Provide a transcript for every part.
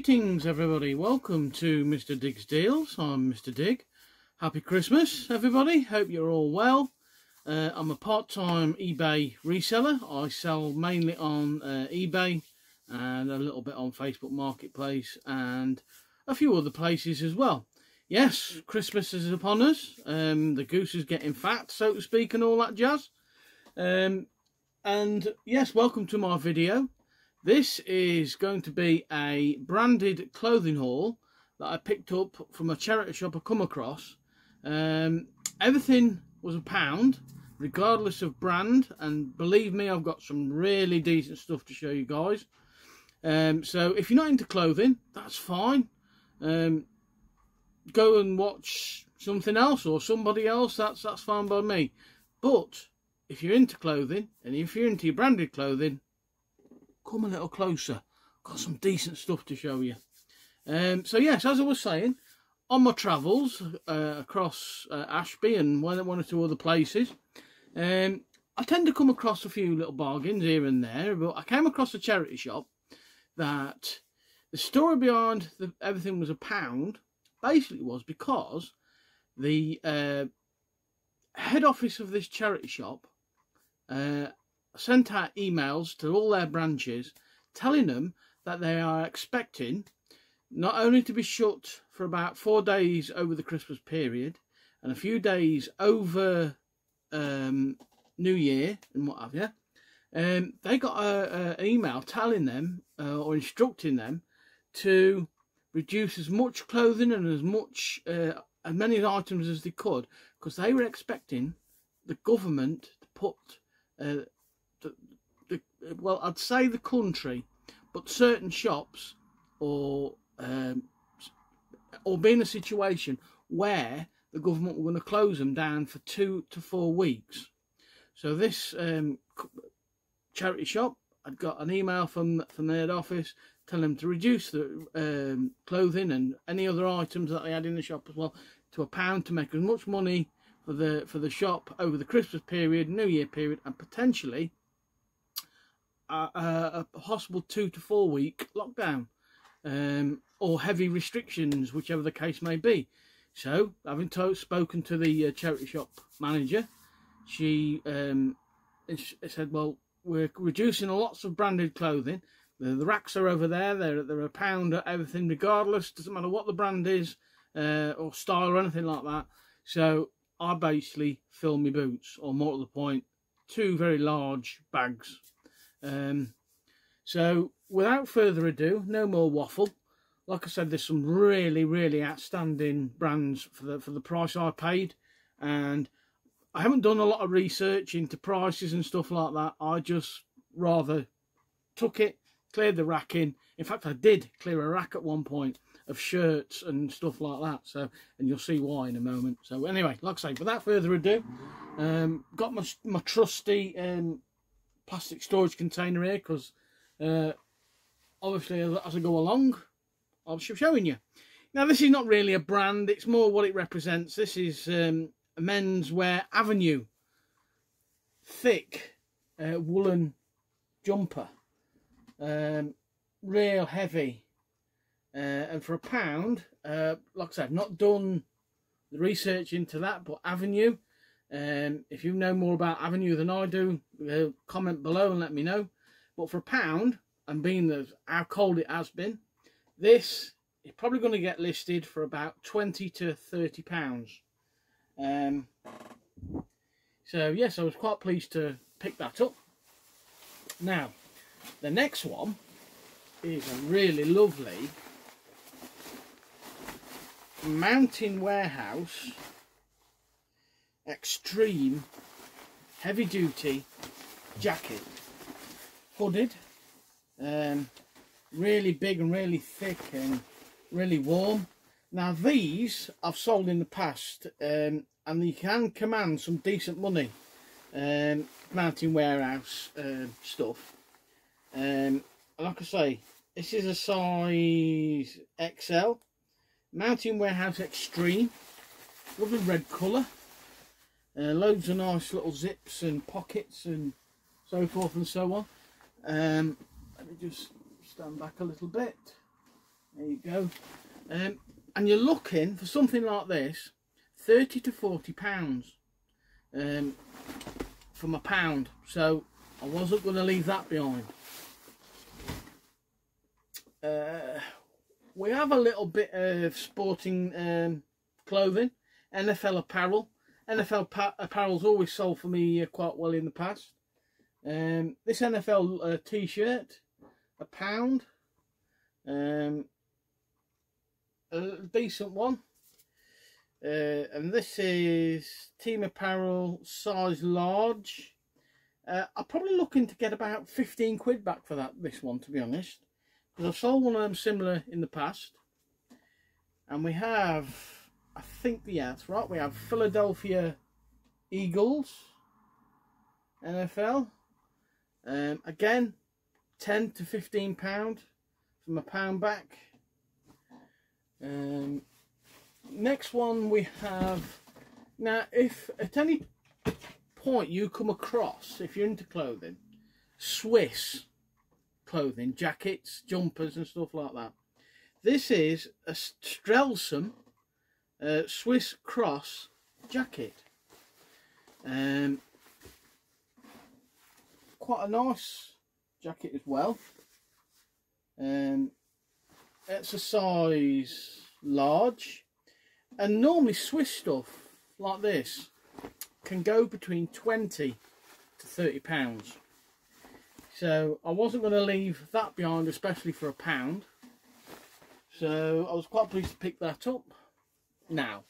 Greetings everybody, welcome to Mr. Dig's Deals. I'm Mr. Dig. Happy Christmas everybody, hope you're all well. I'm a part-time eBay reseller. I sell mainly on eBay and a little bit on Facebook Marketplace and a few other places as well. Yes, Christmas is upon us, the goose is getting fat, so to speak, and all that jazz. And yes, welcome to my video. This is going to be a branded clothing haul that I picked up from a charity shop I come across. Everything was £1, regardless of brand, and believe me, I've got some really decent stuff to show you guys. So if you're not into clothing, that's fine. Go and watch something else or somebody else, that's fine by me. But if you're into clothing, and if you're into your branded clothing, come a little closer. Got some decent stuff to show you. So yes, as I was saying, on my travels across Ashby and one or two other places, I tend to come across a few little bargains here and there. But I came across a charity shop that the story behind everything was £1 basically was because the head office of this charity shop sent out emails to all their branches telling them that they are expecting not only to be shut for about 4 days over the Christmas period and a few days over New Year and what have you. They got an email telling them or instructing them to reduce as much clothing and as many items as they could, because they were expecting the government to put well, I'd say the country, but certain shops or be in a situation where the government were going to close them down for 2 to 4 weeks. So this charity shop, I'd got an email from the head office telling them to reduce the clothing and any other items that they had in the shop as well to £1 to make as much money for the shop over the Christmas period, New Year period, and potentially a possible 2 to 4 week lockdown or heavy restrictions, whichever the case may be. So, having spoken to the charity shop manager, she said, well, we're reducing lots of branded clothing. The racks are over there. They're £1 at everything, regardless. Doesn't matter what the brand is or style or anything like that. So I basically fill my boots, or more to the point, 2 very large bags. So without further ado, no more waffle. Like I said, there's some really outstanding brands for the price I paid, and I haven't done a lot of research into prices and stuff like that. I just rather took it, cleared the rack in. In fact, I did clear a rack at one point of shirts and stuff like that. So, and you'll see why in a moment. So anyway, like I say, without further ado, got my trusty plastic storage container here, because obviously as I go along, I'll be showing you. Now, this is not really a brand, it's more what it represents. This is a menswear Avenue thick woolen jumper, real heavy, and for £1, like I said, not done the research into that, but Avenue. If you know more about Avenue than I do, comment below and let me know. But for £1, and being how cold it has been, this is probably going to get listed for about £20 to £30. So yes, I was quite pleased to pick that up. Now, the next one is a really lovely Mountain Warehouse extreme heavy duty jacket, hooded, really big and really thick and really warm. Now, these I've sold in the past, and you can command some decent money, Mountain Warehouse stuff. Like I say, this is a size XL, Mountain Warehouse Extreme, lovely red colour. Loads of nice little zips and pockets and so forth and so on. Let me just stand back a little bit. There you go. And you're looking for something like this, 30 to 40 pounds from a pound. So I wasn't going to leave that behind. We have a little bit of sporting clothing, NFL apparel. NFL apparel's always sold for me quite well in the past. This NFL t-shirt, £1. A decent one. And this is Team Apparel size large. I'm probably looking to get about 15 quid back for this one, to be honest, because I've sold one of them similar in the past. And we have, I think, yeah, that's right, we have Philadelphia Eagles NFL. Again, 10 to 15 pound from a pound back. Next one we have, now if at any point you come across, if you're into clothing, Swiss clothing, jackets, jumpers and stuff like that, this is a Strelson Swiss Cross jacket. Quite a nice jacket as well. It's a size large, and normally Swiss stuff like this can go between 20 to 30 pounds. So I wasn't going to leave that behind, especially for £1. So I was quite pleased to pick that up. Now,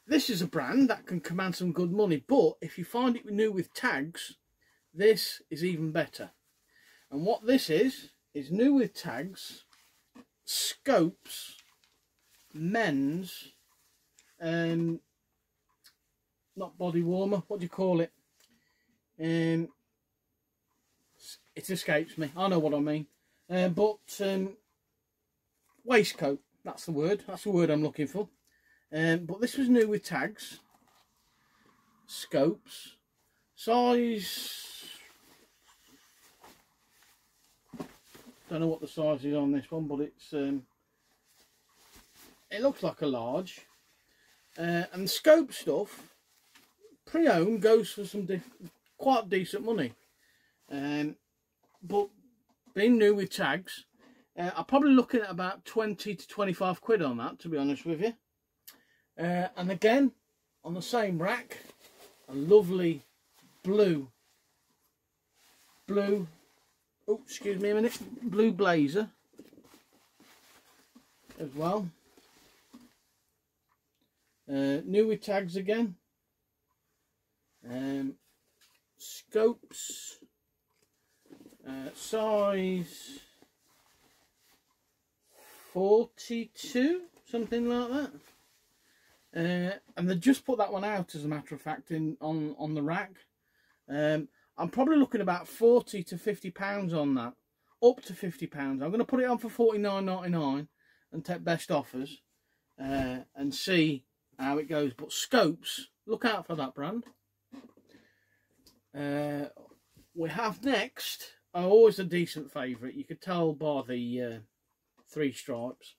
this is a brand that can command some good money, but if you find it new with tags, this is even better. And what this is new with tags, Scopes men's, not body warmer, what do you call it? It escapes me, I know what I mean. Waistcoat, that's the word I'm looking for. But this was new with tags, Scopes, size, don't know what the size is on this one, but it's it looks like a large. And Scope stuff, pre-owned, goes for some quite decent money. But being new with tags, I'm probably looking at about 20 to 25 quid on that, to be honest with you. And again, on the same rack, a lovely blue, oh, excuse me a minute, blue blazer as well. New with tags again. Scopes, size 42, something like that. And they just put that one out, as a matter of fact, on the rack. I'm probably looking about 40 to 50 pounds on that, up to 50 pounds. I'm going to put it on for £49.99 and take best offers and see how it goes. But Scopes, look out for that brand. We have next, always a decent favourite. You could tell by the 3 stripes.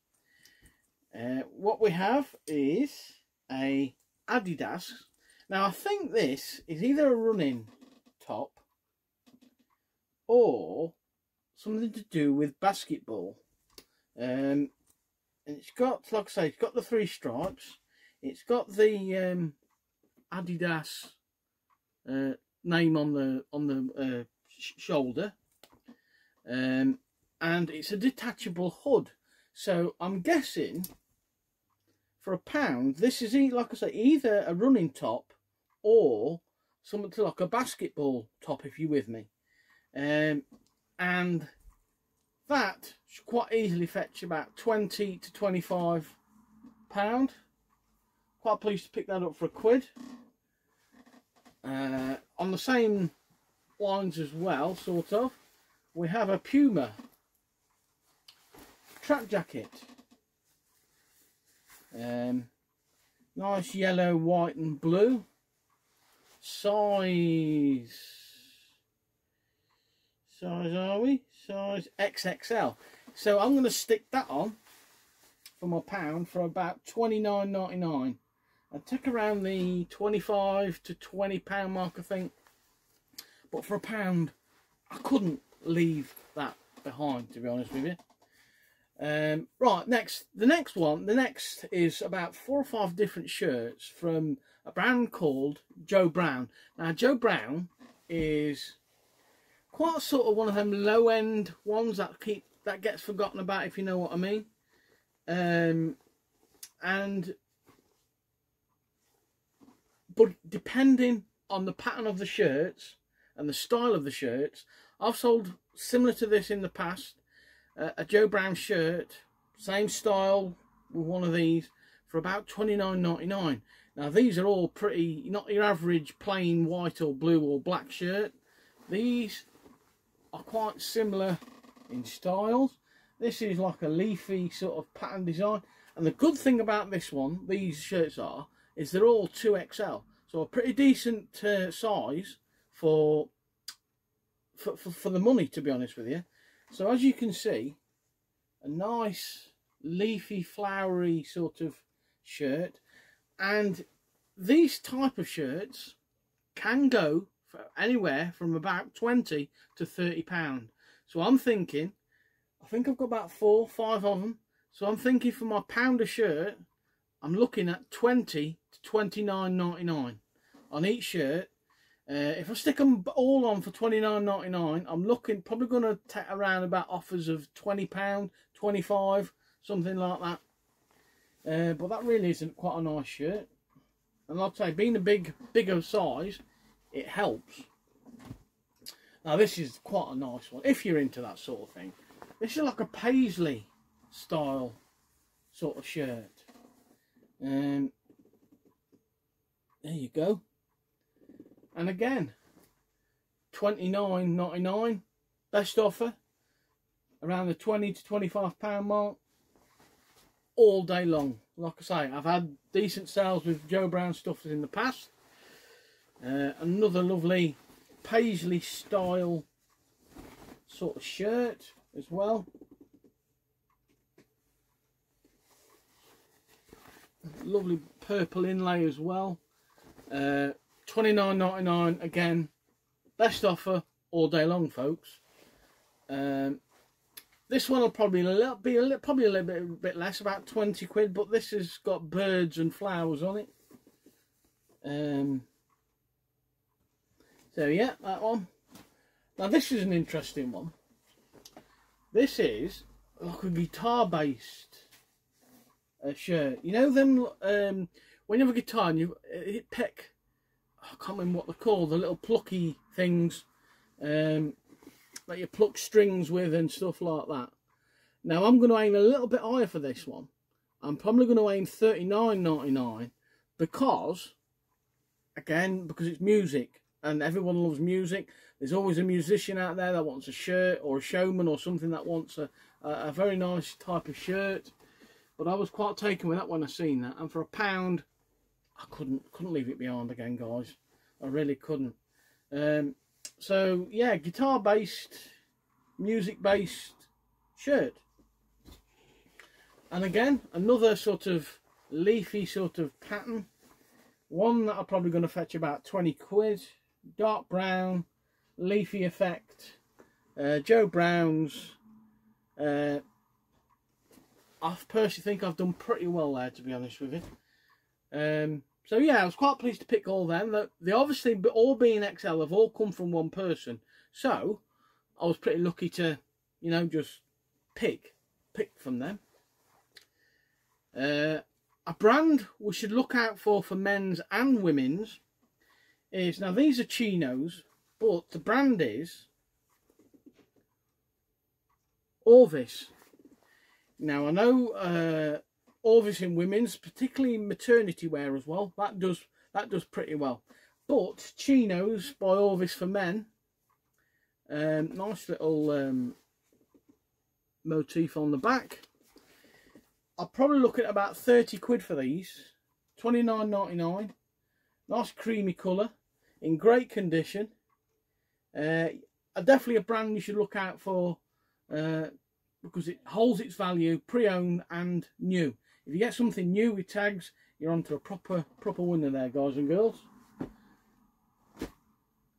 What we have is a Adidas. Now I think this is either a running top or something to do with basketball. And it's got, like I say, it's got the 3 stripes. It's got the Adidas name on the shoulder, and it's a detachable hood. So I'm guessing for £1, this is, like I say, either a running top or something like a basketball top, if you're with me. And that should quite easily fetch about 20 to 25 pound. Quite pleased to pick that up for £1. On the same lines as well, sort of, we have a Puma track jacket. Nice yellow, white and blue. Size size are we? Size XXL. So I'm going to stick that on for my pound for about £29.99. I took around the 25 to £20 mark, I think. But for a pound, I couldn't leave that behind, to be honest with you. Right, the next is about 4 or 5 different shirts from a brand called Joe Brown. Now, Joe Brown is quite sort of one of them low-end ones that gets forgotten about, if you know what I mean. But depending on the pattern of the shirts and the style of the shirts, I've sold similar to this in the past. A Joe Brown shirt, same style with one of these, for about £29.99. Now these are all pretty, not your average plain white or blue or black shirt. These are quite similar in styles. This is like a leafy sort of pattern design, and the good thing about these shirts is they're all 2XL, so a pretty decent size for the money, to be honest with you. So as you can see, a nice leafy, flowery sort of shirt, and these type of shirts can go for anywhere from about £20 to £30. So I'm thinking, I think I've got about 4 or 5 of them. So I'm thinking for my pound a shirt, I'm looking at £20 to £29.99 on each shirt. If I stick them all on for £29.99, I'm looking probably going to take around about offers of £20, £25, something like that. But that really isn't quite a nice shirt. And like I say, being a bigger size, it helps. Now this is quite a nice one, if you're into that sort of thing. This is like a paisley style sort of shirt. There you go. And again, £29.99, best offer, around the £20 to £25 mark, all day long. Like I say, I've had decent sales with Joe Brown stuff in the past. Another lovely paisley style sort of shirt as well. Lovely purple inlay as well. £29.99 again, best offer all day long, folks. This one will probably be a little bit less, about 20 quid, but this has got birds and flowers on it. So yeah, that one. Now this is an interesting one. This is like a guitar based shirt. You know them when you have a guitar and you hit pick, I can't remember what they're called, the little plucky things that you pluck strings with and stuff like that. Now I'm going to aim a little bit higher for this one. I'm probably going to aim £39.99 because, again, because it's music and everyone loves music. There's always a musician out there that wants a shirt, or a showman or something that wants a very nice type of shirt. But I was quite taken with that when I seen that, and for a pound, I couldn't leave it behind again, guys. I really couldn't. So yeah, guitar based, music based shirt. And again, another sort of leafy sort of pattern. One that I'm probably going to fetch about 20 quid. Dark brown, leafy effect. Joe Brown's. I personally think I've done pretty well there, to be honest with you. So yeah, I was quite pleased to pick all them. They obviously, all being XL, have all come from one person. So I was pretty lucky to, you know, just pick from them. A brand we should look out for men's and women's is, now these are chinos, but the brand is Orvis. Now I know Orvis in women's, particularly maternity wear as well, that does pretty well. But chinos by Orvis for men, nice little motif on the back. I'll probably look at about 30 quid for these. £29.99. Nice creamy colour, in great condition. definitely a brand you should look out for, because it holds its value, pre-owned and new. If you get something new with tags, you're onto a proper winner there, guys and girls.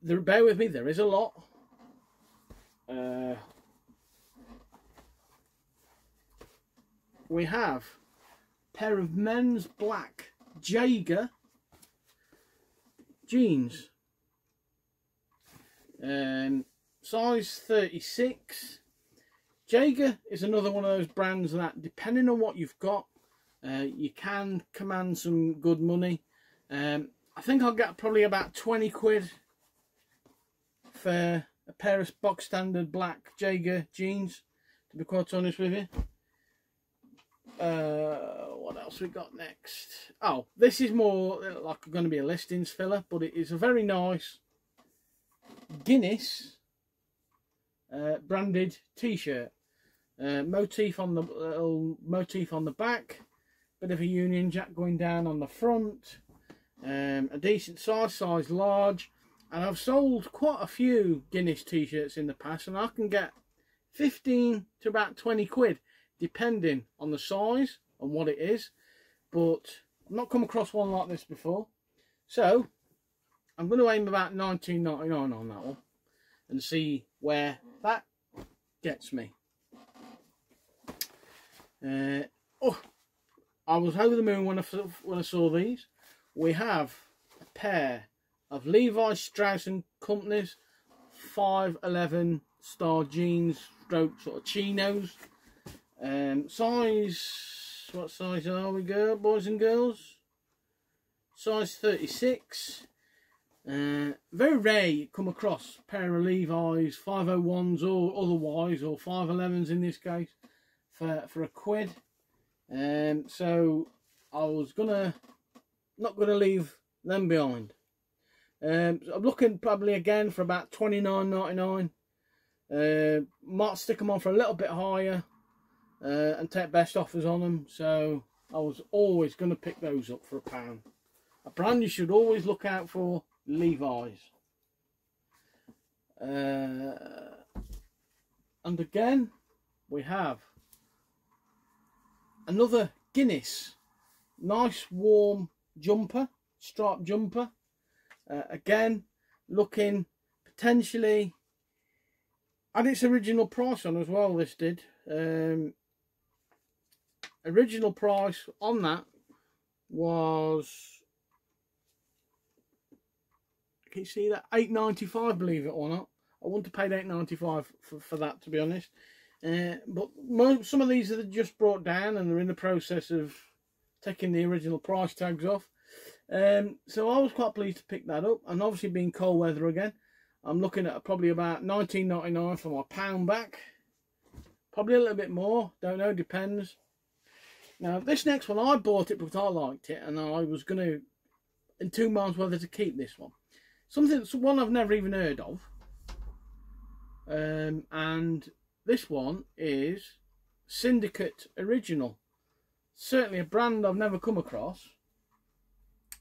Bear with me, there is a lot. We have a pair of men's black Jaeger jeans, size 36. Jaeger is another one of those brands that, depending on what you've got, you can command some good money. I think I'll get probably about 20 quid for a pair of box standard black Jaeger jeans, to be quite honest with you. What else we got next? Oh, this is more like going to be a listings filler, but it is a very nice Guinness branded t-shirt. Motif on the back, bit of a Union Jack going down on the front. A decent size large, and I've sold quite a few Guinness t-shirts in the past, and I can get 15 to about 20 quid depending on the size and what it is, but I've not come across one like this before, so I'm going to aim about $19.99 on that one and see where that gets me. Oh, I was over the moon when I saw these. We have a pair of Levi Strauss & Company's 511 star jeans stroke sort of chinos. What size are we, boys and girls? Size 36. Very rare you come across a pair of Levi's 501s or otherwise, or 511s in this case, for a quid. So I was not gonna leave them behind. I'm looking probably again for about $29.99. Might stick them on for a little bit higher and take best offers on them. So I was always going to pick those up for £1. A brand you should always look out for, Levi's. And again, we have another Guinness, nice warm jumper, striped jumper. Again, looking potentially at its original price on as well. This did. Original price on that was, can you see that, £8.95, believe it or not. I wouldn't have paid £8.95 for that, to be honest. But some of these are just brought down and they're in the process of taking the original price tags off. So I was quite pleased to pick that up, and obviously being cold weather again, I'm looking at probably about $19.99 for my £1 back. Probably a little bit more, don't know, depends. Now this next one, I bought it because I liked it, and I was going to, in 2 months, whether to keep this one. One I've never even heard of. And this one is Syndicate Original. Certainly a brand I've never come across.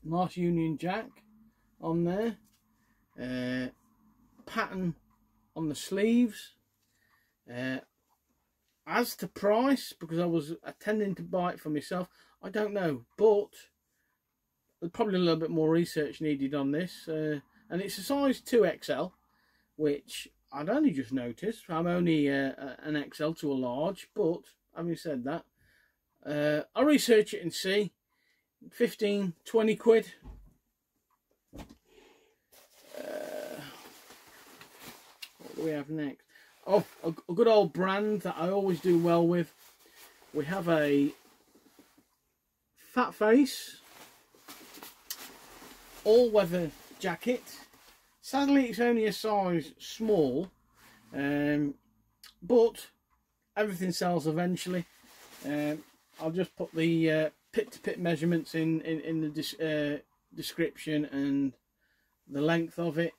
Nice Union Jack on there. Pattern on the sleeves. As to price, because I was intending to buy it for myself, I don't know, but there's probably a little bit more research needed on this. And it's a size 2XL, which I'd only just noticed. I'm only an XL to a large, but having said that, I'll research it and see. 15, 20 quid. What do we have next? Oh, a good old brand that I always do well with. We have a Fat Face all-weather jacket. Sadly, it's only a size small, but everything sells eventually. I'll just put the pit-to-pit measurements in the description and the length of it.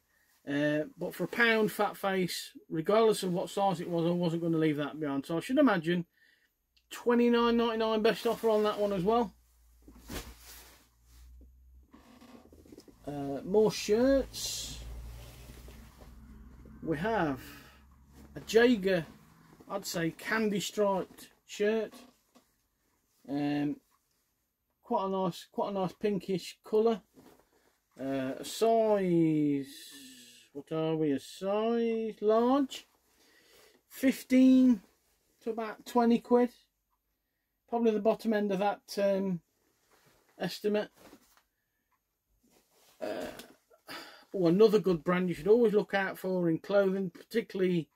But for £1 Fat Face, regardless of what size it was, I wasn't going to leave that behind. So I should imagine £29.99 best offer on that one as well. More shirts. we have a Jaeger, I'd say candy striped shirt. Quite a nice pinkish colour. A size, what are we? A size large. 15 to about 20 quid. Probably the bottom end of that estimate. Oh, another good brand you should always look out for in clothing, particularly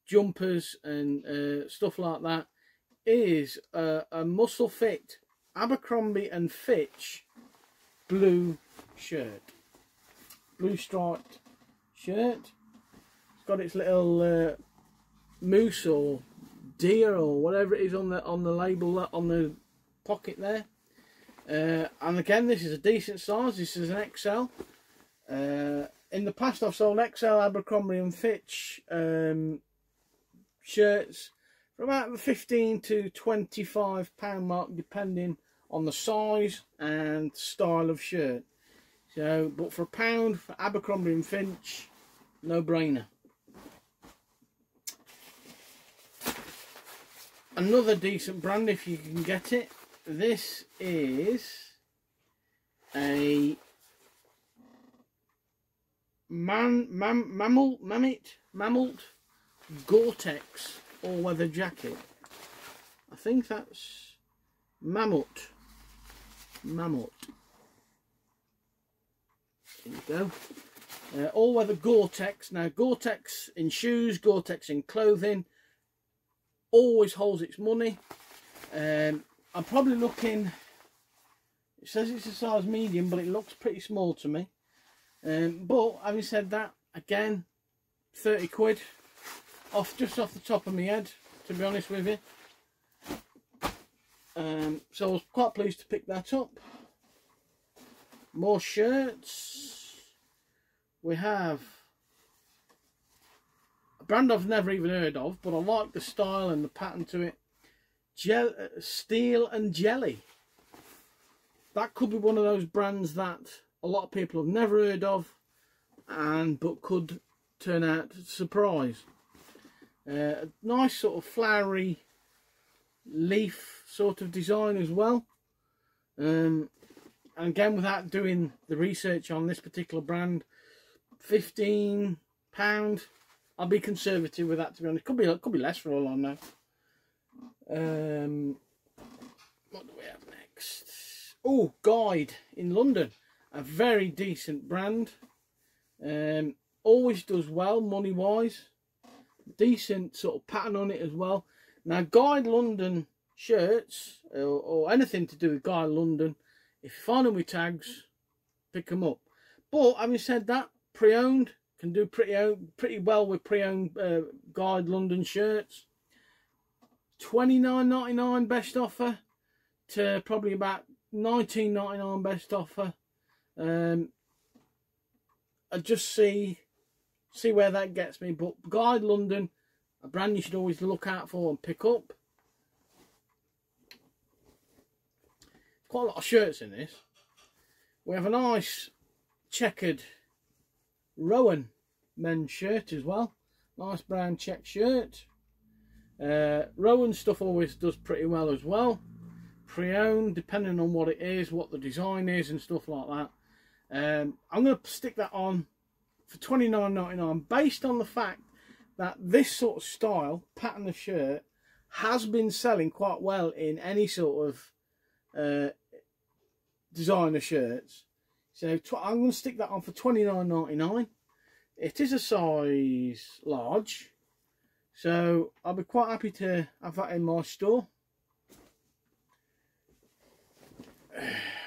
jumpers and stuff like that, is a Muscle Fit Abercrombie and Fitch blue shirt. Blue striped shirt. It's got its little moose or deer or whatever it is on the label, on the pocket there. And again, this is a decent size. This is an XL. In the past, I've sold XL Abercrombie and Fitch shirts for about the £15 to £25 mark, depending on the size and style of shirt. So, but for £1 for Abercrombie and Fitch, no brainer. Another decent brand if you can get it. This is a Mammalt Gore-Tex all-weather jacket. I think that's Mammalt. There you go. All-weather Gore-Tex. Now, Gore-Tex in shoes, Gore-Tex in clothing, always holds its money. I'm probably looking, it says it's a size medium, but it looks pretty small to me. But having said that, again, 30 quid just off the top of my head, to be honest with you. So I was quite pleased to pick that up. More shirts. We have a brand I've never even heard of, but I like the style and the pattern to it. Steel and Jelly. That could be one of those brands that a lot of people have never heard of, but could turn out to surprise. A nice sort of flowery leaf sort of design as well. And again, without doing the research on this particular brand, £15. I'll be conservative with that, to be honest. Could be less for all I know. What do we have next? Oh, Guide in London. A very decent brand. Always does well money wise. Decent sort of pattern on it as well. Now, Guide London shirts, or anything to do with Guide London, if you find them with tags, pick them up. But having said that, pre-owned can do pretty well with pre-owned Guide London shirts. £29.99 best offer to probably about £19.99 best offer. I just see where that gets me. But Guide London, a brand you should always look out for and pick up. Quite a lot of shirts in this. We have a nice checkered Rowan men's shirt as well. Nice brown check shirt. Rowan stuff always does pretty well as well. Pre-owned, depending on what it is, what the design is and stuff like that. I'm going to stick that on for £29.99 based on the fact that this sort of style, pattern of shirt, has been selling quite well in any sort of designer shirts. So I'm going to stick that on for £29.99. It is a size large, so I'll be quite happy to have that in my store.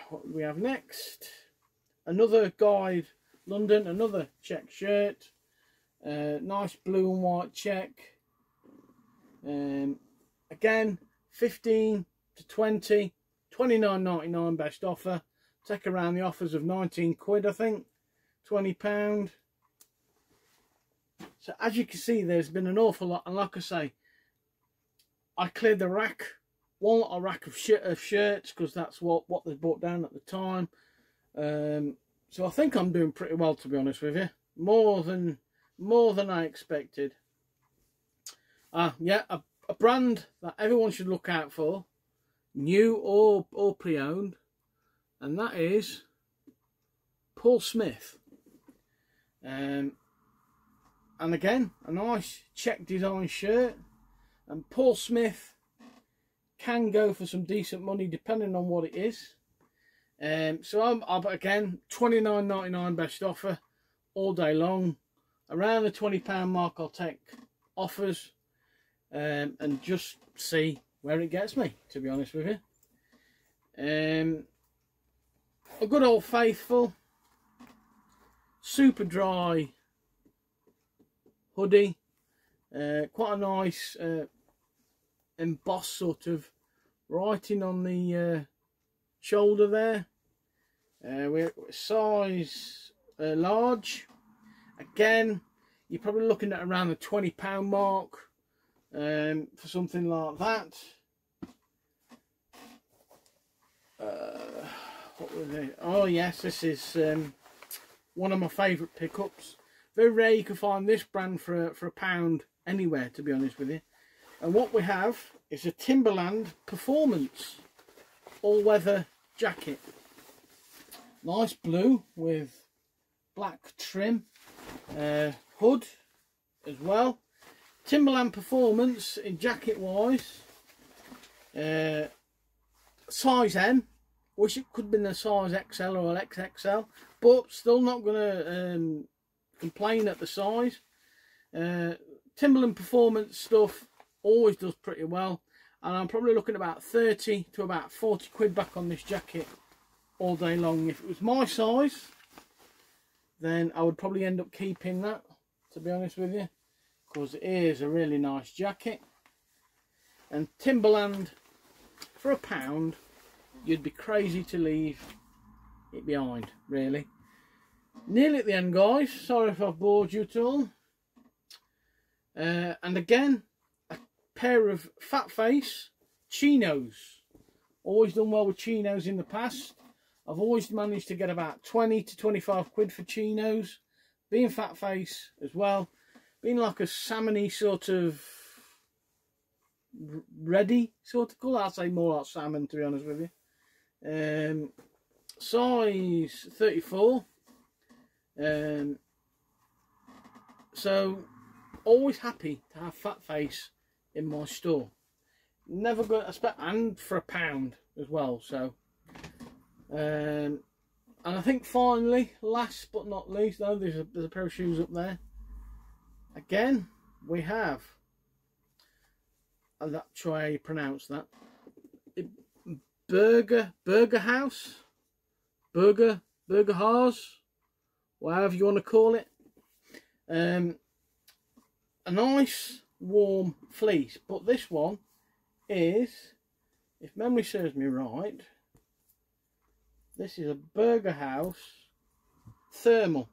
What do we have next? Another Guide London, another check shirt. Nice blue and white check. Again, 15 to 20, £29.99 best offer. Take around the offers of 19 quid, I think, £20. So as you can see, there's been an awful lot, and like I say, I cleared the rack, one little rack of shirts, because that's what they brought down at the time. So I think I'm doing pretty well, to be honest with you. More than more than I expected. Yeah, a brand that everyone should look out for, new or pre-owned, and that is Paul Smith. And again, a nice check design shirt. And Paul Smith can go for some decent money depending on what it is. So I'm again, £29.99 best offer all day long. Around the £20 mark I'll take offers, and just see where it gets me, to be honest with you. A good old faithful super dry hoodie, quite a nice embossed sort of writing on the shoulder there. We're size large. Again, you're probably looking at around the £20 mark for something like that. What were they? Oh yes, this is one of my favourite pickups. Very rare you can find this brand for a pound anywhere, to be honest with you. And what we have is a Timberland Performance all-weather jacket. Nice blue with black trim, hood as well. Timberland Performance in jacket wise, size M. Wish it could have been a size XL or XXL, but still not going to complain at the size. Timberland Performance stuff always does pretty well, and I'm probably looking at about 30 to about 40 quid back on this jacket all day long. If it was my size, then I would probably end up keeping that, to be honest with you, because it is a really nice jacket. And Timberland for a pound, you'd be crazy to leave it behind, really. Nearly at the end, guys. Sorry if I've bored you at all. And again, a pair of fat face chinos. Always done well with chinos in the past. I've always managed to get about 20 to 25 quid for chinos. Being fat face as well. Being like a salmony sort of ready sort of colour. I'd say more like salmon, to be honest with you. Size 34. So always happy to have fat face in my store. Never going to expect, and for a pound as well. So and I think finally, last but not least, though, there's a pair of shoes up there. Again, we have, and that, try how you pronounce that, Burger House, Burger Haus, whatever you want to call it. A nice warm fleece, but this one is, if memory serves me right, this is a Burger House thermal.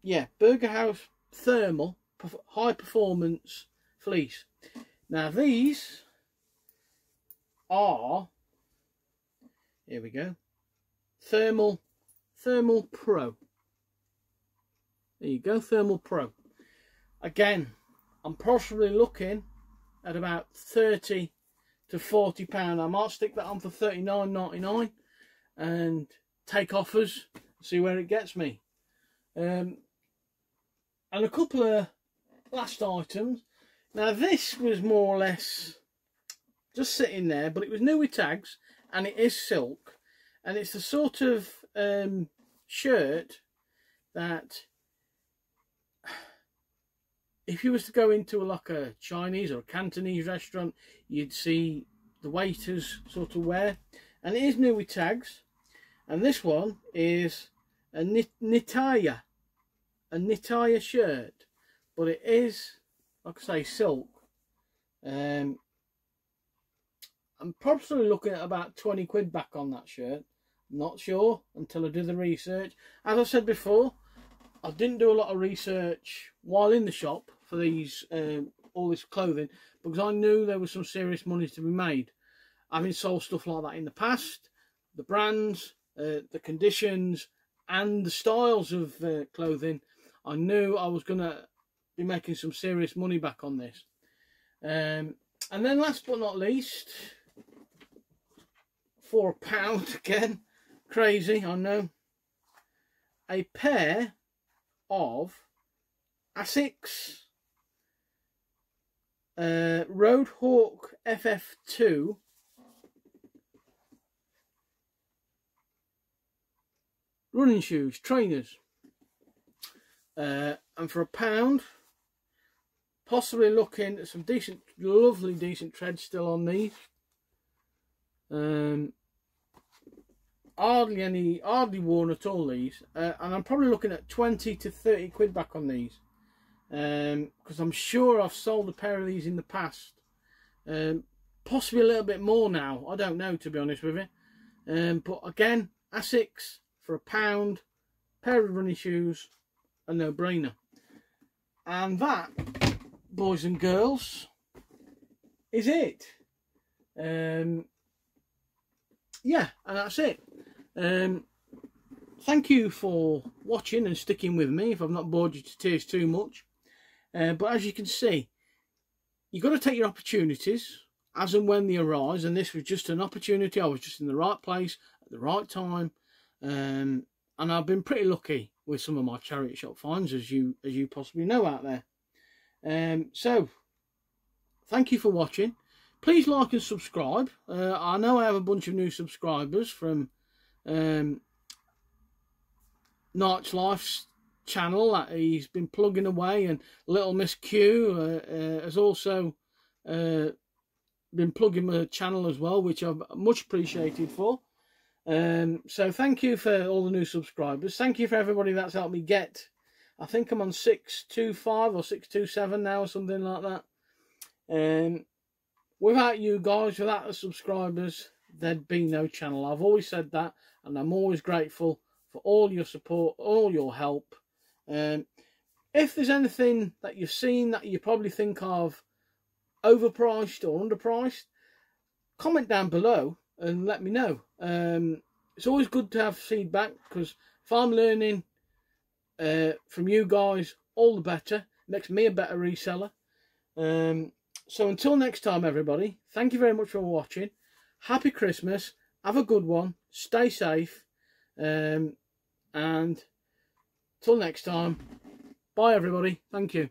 Yeah, Burger House thermal high performance fleece. Now these are, here we go, thermal Pro. There you go, Thermal Pro. Again, I'm possibly looking at about 30 to 40 pound. I might stick that on for £39.99 and take offers, see where it gets me. And a couple of last items. Now this was more or less just sitting there, but it was new with tags, and it is silk, and it's the sort of shirt that if you was to go into like a Chinese or a Cantonese restaurant, you'd see the waiters sort of wear. And it is new with tags. And this one is a Nitaya shirt. But it is, like I say, silk. I'm probably looking at about 20 quid back on that shirt. Not sure until I do the research. As I said before, I didn't do a lot of research while in the shop for these all this clothing, because I knew there was some serious money to be made. Having sold stuff like that in the past, the brands, the conditions, and the styles of clothing, I knew I was going to be making some serious money back on this. And then last but not least, for £1 again, crazy, I know, a pair of Asics Roadhawk FF2 running shoes, trainers, and for £1, possibly looking at some decent, lovely decent tread still on these. Hardly worn at all these, and I'm probably looking at 20 to 30 quid back on these, because I'm sure I've sold a pair of these in the past, possibly a little bit more now, I don't know, to be honest with you. But again, Asics for £1, pair of running shoes, a no-brainer. And that, boys and girls, is it. Yeah, and that's it. Thank you for watching and sticking with me if I've not bored you to tears too much. But as you can see, you've got to take your opportunities as and when they arise, and this was just an opportunity. I was just in the right place at the right time, and I've been pretty lucky with some of my charity shop finds, as you possibly know out there. So thank you for watching. Please like and subscribe. I know I have a bunch of new subscribers from Night's Life's channel that he's been plugging away, and Little Miss Q has also been plugging my channel as well, which I'm much appreciated for. So thank you for all the new subscribers. Thank you for everybody that's helped me get, I think I'm on 625 or 627 now or something like that. Without you guys, without the subscribers, there'd be no channel. I've always said that, and I'm always grateful for all your support, all your help. If there's anything that you've seen that you probably think of overpriced or underpriced, comment down below and let me know. It's always good to have feedback, because if I'm learning from you guys, all the better. It makes me a better reseller. So until next time, everybody, thank you very much for watching. Happy Christmas. Have a good one. Stay safe. And till next time, bye everybody. Thank you.